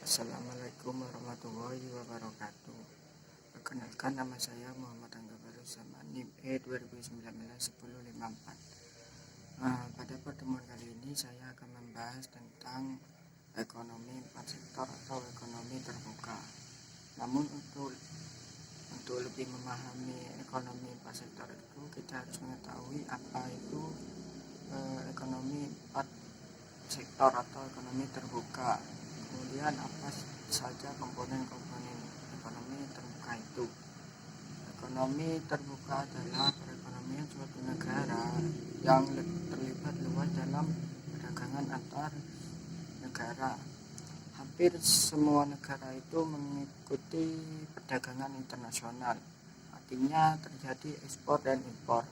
Assalamualaikum warahmatullahi wabarakatuh. Perkenalkan, nama saya Muhammad Angga Baru sama NIM E2019-1054. Pada pertemuan kali ini saya akan membahas tentang ekonomi 4 sektor atau ekonomi terbuka. Namun untuk lebih memahami ekonomi 4 sektor itu, kita harus mengetahui apa itu ekonomi 4 sektor atau ekonomi terbuka. Kemudian apa saja komponen-komponen ekonomi terbuka itu. Ekonomi terbuka adalah perekonomian suatu negara yang terlibat luas dalam perdagangan antar negara. Hampir semua negara itu mengikuti perdagangan internasional, artinya terjadi ekspor dan impor.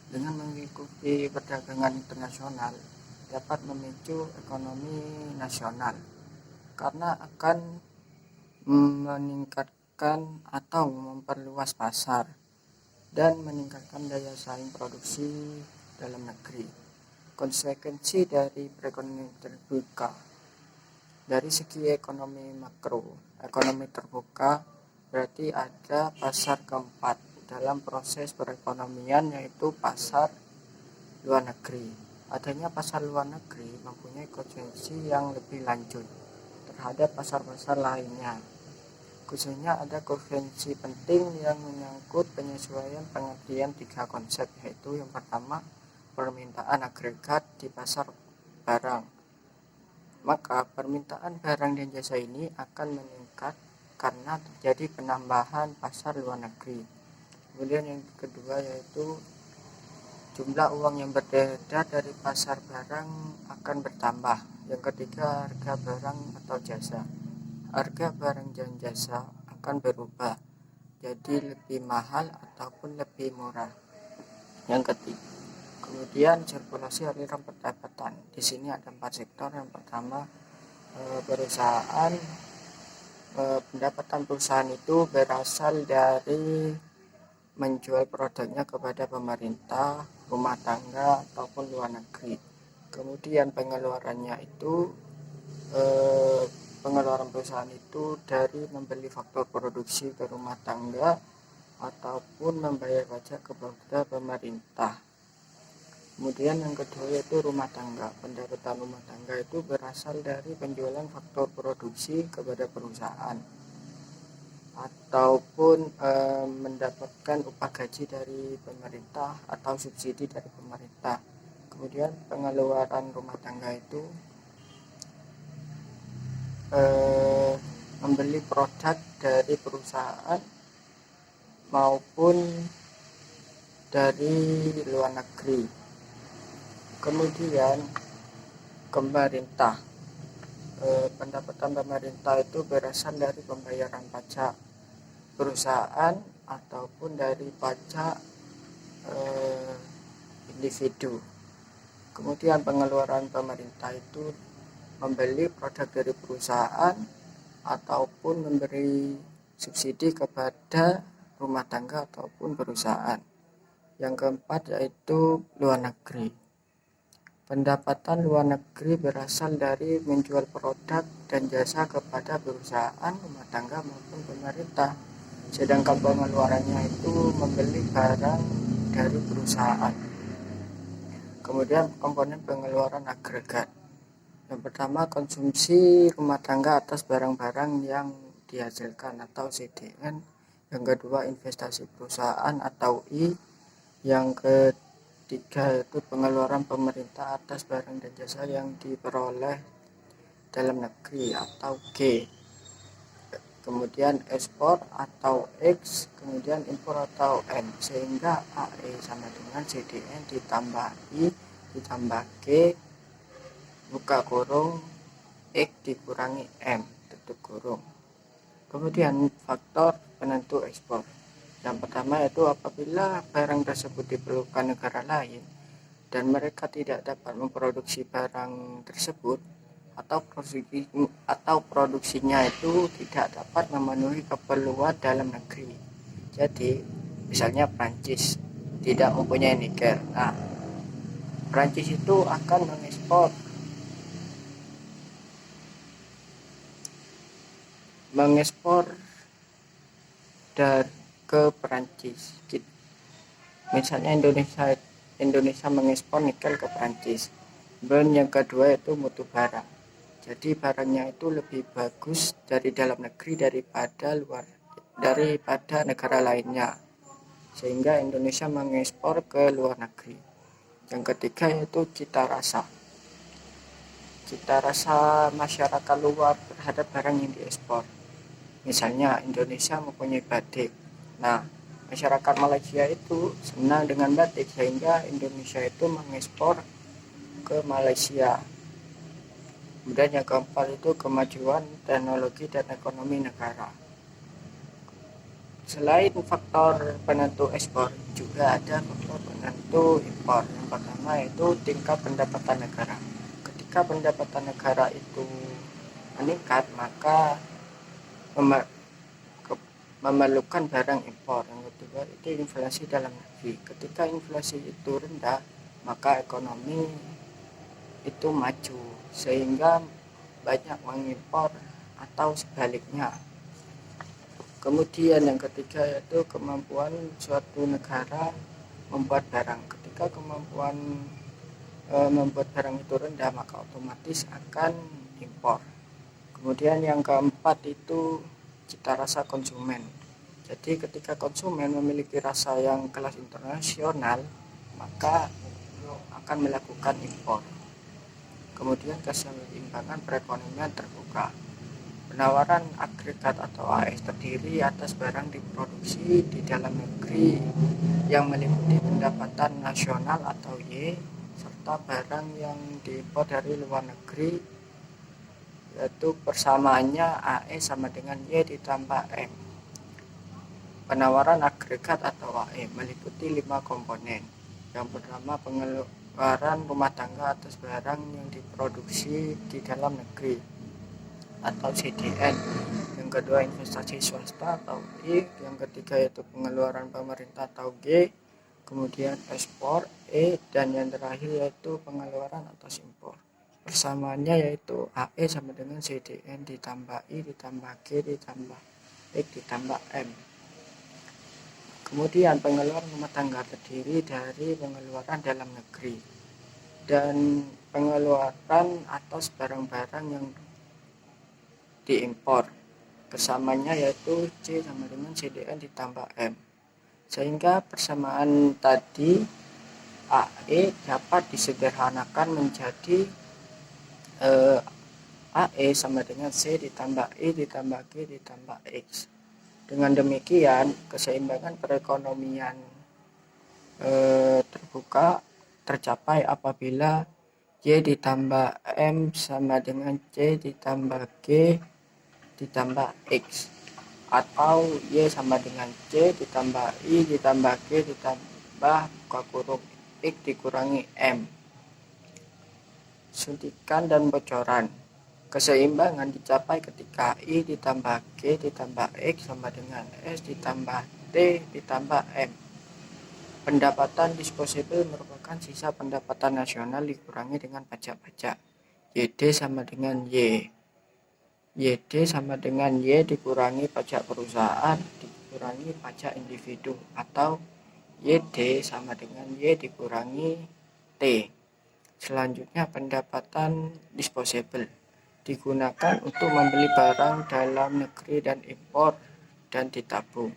Dengan mengikuti perdagangan internasional dapat memicu ekonomi nasional karena akan meningkatkan atau memperluas pasar dan meningkatkan daya saing produksi dalam negeri. Konsekuensi dari perekonomian terbuka dari segi ekonomi makro, ekonomi terbuka berarti ada pasar keempat dalam proses perekonomian, yaitu pasar luar negeri. Adanya pasar luar negeri mempunyai konsekuensi yang lebih lanjut terhadap pasar-pasar lainnya. Khususnya ada konsekuensi penting yang menyangkut penyesuaian pengertian 3 konsep, yaitu yang pertama permintaan agregat di pasar barang. Maka permintaan barang dan jasa ini akan meningkat karena terjadi penambahan pasar luar negeri. Kemudian yang kedua yaitu jumlah uang yang beredar dari pasar barang akan bertambah. Yang ketiga, harga barang atau jasa. Harga barang dan jasa akan berubah jadi lebih mahal ataupun lebih murah. Yang ketiga, kemudian sirkulasi aliran pendapatan. Di sini ada 4 sektor. Yang pertama, perusahaan. Pendapatan perusahaan itu berasal dari menjual produknya kepada pemerintah, rumah tangga ataupun luar negeri. Kemudian pengeluarannya itu pengeluaran perusahaan itu dari membeli faktor produksi ke rumah tangga ataupun membayar pajak kepada pemerintah. Kemudian yang kedua yaitu rumah tangga. Pendapatan rumah tangga itu berasal dari penjualan faktor produksi kepada perusahaan ataupun mendapatkan upah gaji dari pemerintah atau subsidi dari pemerintah. Kemudian pengeluaran rumah tangga itu membeli produk dari perusahaan maupun dari luar negeri. Kemudian pemerintah, pendapatan pemerintah itu berasal dari pembayaran pajak perusahaan ataupun dari pajak individu. Kemudian pengeluaran pemerintah itu membeli produk dari perusahaan ataupun memberi subsidi kepada rumah tangga ataupun perusahaan. Yang keempat yaitu luar negeri. Pendapatan luar negeri berasal dari menjual produk dan jasa kepada perusahaan, rumah tangga maupun pemerintah. Sedangkan pengeluarannya itu membeli barang dari perusahaan. Kemudian komponen pengeluaran agregat. Yang pertama, konsumsi rumah tangga atas barang-barang yang dihasilkan atau CDN. Yang kedua, investasi perusahaan atau I. Yang ketiga yaitu pengeluaran pemerintah atas barang dan jasa yang diperoleh dalam negeri atau G. Kemudian ekspor atau X, kemudian impor atau N, sehingga AE sama dengan CDN ditambah I ditambah G buka kurung X dikurangi M tutup kurung. Kemudian faktor penentu ekspor. Yang pertama yaitu apabila barang tersebut diperlukan negara lain dan mereka tidak dapat memproduksi barang tersebut atau produksinya itu tidak dapat memenuhi keperluan dalam negeri. Jadi misalnya Prancis tidak mempunyai nikel. Nah, Prancis itu akan mengekspor mengekspor ke Perancis. Misalnya Indonesia mengekspor nikel ke Perancis. Dan yang kedua itu mutu barang. Jadi barangnya itu lebih bagus dari dalam negeri daripada negara lainnya. Sehingga Indonesia mengekspor ke luar negeri. Yang ketiga yaitu cita rasa. Cita rasa masyarakat luar terhadap barang yang diekspor. Misalnya Indonesia mempunyai batik. Nah, masyarakat Malaysia itu senang dengan batik sehingga Indonesia itu mengekspor ke Malaysia. Kemudian yang keempat itu kemajuan teknologi dan ekonomi negara. Selain faktor penentu ekspor, juga ada faktor penentu impor. Yang pertama itu tingkat pendapatan negara. Ketika pendapatan negara itu meningkat, maka memerlukan barang impor. Yang kedua itu inflasi dalam negeri. Ketika inflasi itu rendah, maka ekonomi itu maju sehingga banyak mengimpor atau sebaliknya. Kemudian yang ketiga yaitu kemampuan suatu negara membuat barang. Ketika kemampuan membuat barang itu rendah, maka otomatis akan impor. Kemudian yang keempat itu cita rasa konsumen. Jadi ketika konsumen memiliki rasa yang kelas internasional, maka akan melakukan impor. Kemudian keseimbangan perekonomian terbuka. Penawaran agregat atau AS terdiri atas barang diproduksi di dalam negeri yang meliputi pendapatan nasional atau Y, serta barang yang diimpor dari luar negeri, yaitu persamaannya AE sama dengan Y ditambah M. Penawaran agregat atau AE meliputi 5 komponen. Yang pertama pengeluaran rumah tangga atas barang yang diproduksi di dalam negeri atau CDN. Yang kedua investasi swasta atau I. Yang ketiga yaitu pengeluaran pemerintah atau G. Kemudian ekspor E. Dan yang terakhir yaitu pengeluaran atas impor. Persamaannya yaitu AE sama dengan CDN ditambah I ditambah G ditambah X ditambah M. Kemudian pengeluaran rumah tangga terdiri dari pengeluaran dalam negeri dan pengeluaran atas barang-barang yang diimpor. Persamaannya yaitu C sama dengan CDN ditambah M. Sehingga persamaan tadi AE dapat disederhanakan menjadi AE sama dengan C ditambah I ditambah G ditambah X. Dengan demikian keseimbangan perekonomian terbuka tercapai apabila Y ditambah M sama dengan C ditambah G ditambah X, atau Y sama dengan C ditambah I ditambah G ditambah buka kurung X dikurangi M. Suntikan dan bocoran. Keseimbangan dicapai ketika I ditambah G ditambah X sama dengan S ditambah T ditambah M. Pendapatan disposable merupakan sisa pendapatan nasional dikurangi dengan pajak-pajak. YD sama dengan Y. YD sama dengan Y dikurangi pajak perusahaan dikurangi pajak individu, atau YD sama dengan Y dikurangi T. Selanjutnya pendapatan disposable digunakan untuk membeli barang dalam negeri dan impor dan ditabung.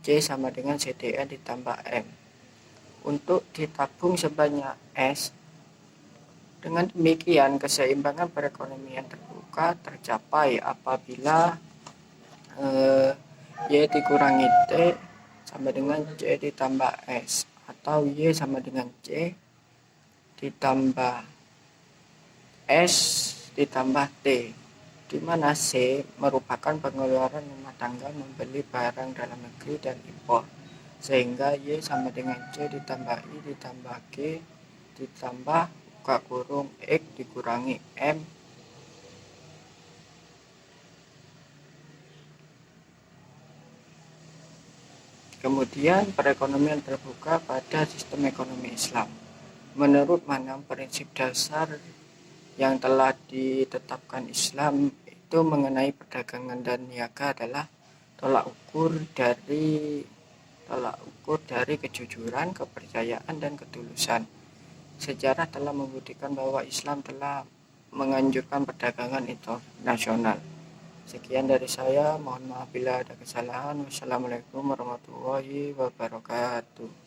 C sama dengan CDN ditambah M. Untuk ditabung sebanyak S. Dengan demikian keseimbangan perekonomian terbuka tercapai apabila Y dikurangi T sama dengan C ditambah S, atau Y sama dengan C ditambah S ditambah T, di mana C merupakan pengeluaran rumah tangga membeli barang dalam negeri dan impor, sehingga Y sama dengan C ditambah I ditambah G ditambah buka kurung X dikurangi M Kemudian perekonomian terbuka pada sistem ekonomi Islam. Menurut Manam, prinsip dasar yang telah ditetapkan Islam itu mengenai perdagangan dan niaga adalah tolak ukur dari kejujuran, kepercayaan, dan ketulusan. Sejarah telah membuktikan bahwa Islam telah menganjurkan perdagangan internasional. Sekian dari saya, mohon maaf bila ada kesalahan. Wassalamualaikum warahmatullahi wabarakatuh.